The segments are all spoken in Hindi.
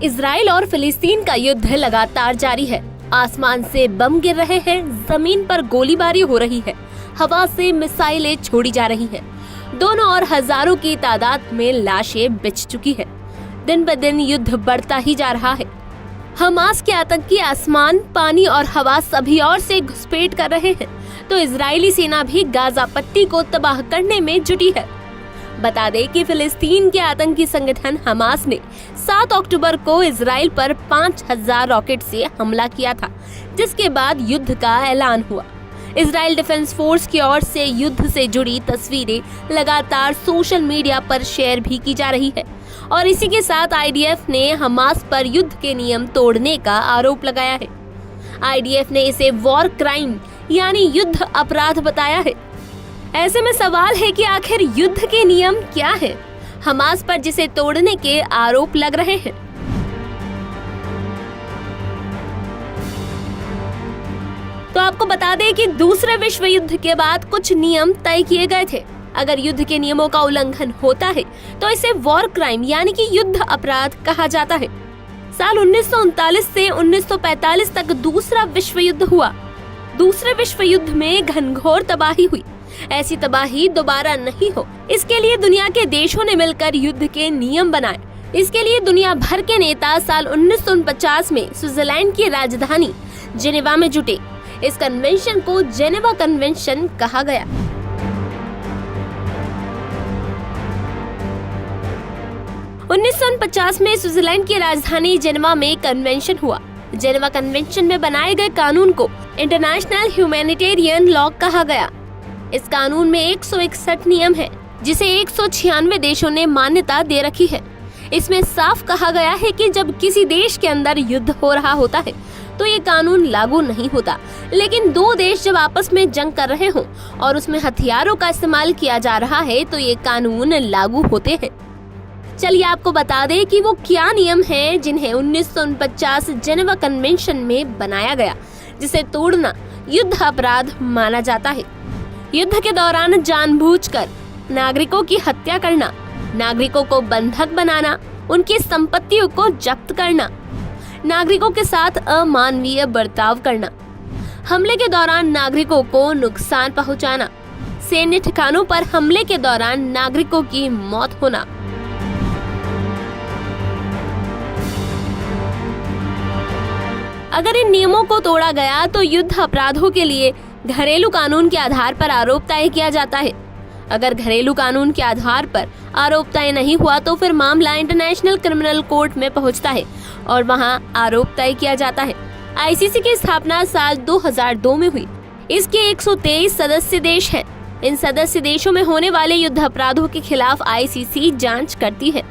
इजराइल और फिलिस्तीन का युद्ध लगातार जारी है। आसमान से बम गिर रहे हैं, जमीन पर गोलीबारी हो रही है, हवा से मिसाइलें छोड़ी जा रही हैं। दोनों और हजारों की तादाद में लाशें बिछ चुकी है। दिन ब दिन युद्ध बढ़ता ही जा रहा है। हमास के आतंकी आसमान, पानी और हवा सभी ओर से घुसपैठ कर रहे हैं, तो इजरायली सेना भी गाजा पट्टी को तबाह करने में जुटी है। बता दें कि फिलिस्तीन के आतंकी संगठन हमास ने 7 अक्टूबर को इजराइल पर 5000 रॉकेट से हमला किया था, जिसके बाद युद्ध का ऐलान हुआ। इजराइल डिफेंस फोर्स की ओर से युद्ध से जुड़ी तस्वीरें लगातार सोशल मीडिया पर शेयर भी की जा रही है और इसी के साथ आईडीएफ ने हमास पर युद्ध के नियम तोड़ने का आरोप लगाया है। आईडीएफ ने इसे वॉर क्राइम यानी युद्ध अपराध बताया है। ऐसे में सवाल है कि आखिर युद्ध के नियम क्या है हमास पर, जिसे तोड़ने के आरोप लग रहे हैं। तो आपको बता दें कि दूसरे विश्व युद्ध के बाद कुछ नियम तय किए गए थे। अगर युद्ध के नियमों का उल्लंघन होता है तो इसे वॉर क्राइम यानी कि युद्ध अपराध कहा जाता है। साल 1939 से 1945 तक दूसरा विश्व युद्ध हुआ। दूसरे विश्व युद्ध में घनघोर तबाही हुई। ऐसी तबाही दोबारा नहीं हो, इसके लिए दुनिया के देशों ने मिलकर युद्ध के नियम बनाए। इसके लिए दुनिया भर के नेता साल 1949 में स्विट्जरलैंड की राजधानी जेनेवा में जुटे। इस कन्वेंशन को जेनेवा कन्वेंशन कहा गया। उन्नीस में स्विट्जरलैंड की राजधानी जेनेवा में कन्वेंशन हुआ। जेनेवा कन्वेंशन में बनाए गए कानून को इंटरनेशनल ह्यूमैनिटेरियन लॉ कहा गया। इस कानून में 161 नियम है, जिसे 196 देशों ने मान्यता दे रखी है। इसमें साफ कहा गया है कि जब किसी देश के अंदर युद्ध हो रहा होता है तो ये कानून लागू नहीं होता, लेकिन दो देश जब आपस में जंग कर रहे हों और उसमें हथियारों का इस्तेमाल किया जा रहा है तो ये कानून लागू होते हैं। चलिए आपको बता दें कि वो क्या नियम हैं जिन्हें 1949 जेनेवा कन्वेंशन में बनाया गया, जिसे तोड़ना युद्ध अपराध माना जाता है। युद्ध के दौरान जानबूझकर नागरिकों की हत्या करना, नागरिकों को बंधक बनाना, उनकी संपत्तियों को जब्त करना, नागरिकों के साथ अमानवीय बर्ताव करना, हमले के दौरान नागरिकों को नुकसान पहुंचाना, सैन्य ठिकानों पर हमले के दौरान नागरिकों की मौत होना। अगर इन नियमों को तोड़ा गया तो युद्ध अपराधों के लिए घरेलू कानून के आधार पर आरोप तय किया जाता है। अगर घरेलू कानून के आधार पर आरोप तय नहीं हुआ तो फिर मामला इंटरनेशनल क्रिमिनल कोर्ट में पहुंचता है और वहां आरोप तय किया जाता है। आईसीसी की स्थापना साल 2002 में हुई। इसके 123 सदस्य देश हैं। इन सदस्य देशों में होने वाले युद्ध अपराधों के खिलाफ आईसीसी जांच करती है।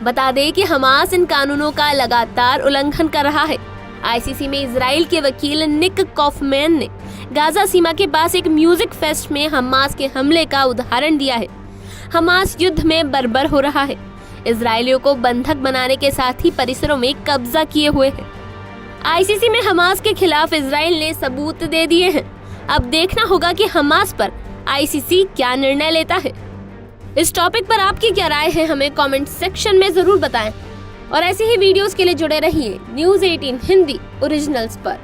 बता दें कि हमास इन कानूनों का लगातार उल्लंघन कर रहा है। आईसीसी में इजराइल के वकील निक कॉफमैन ने गाजा सीमा के पास एक म्यूजिक फेस्ट में हमास के हमले का उदाहरण दिया है। हमास युद्ध में बर्बर हो रहा है। इजरायलियों को बंधक बनाने के साथ ही परिसरों में कब्जा किए हुए है। आईसीसी में हमास के खिलाफ इजराइल ने सबूत दे दिए हैं। अब देखना होगा कि हमास पर आईसीसी क्या निर्णय लेता है। इस टॉपिक पर आपकी क्या राय है, हमें कमेंट सेक्शन में जरूर बताएं और ऐसी ही वीडियोस के लिए जुड़े रहिए न्यूज़ 18 हिंदी ओरिजिनल्स पर।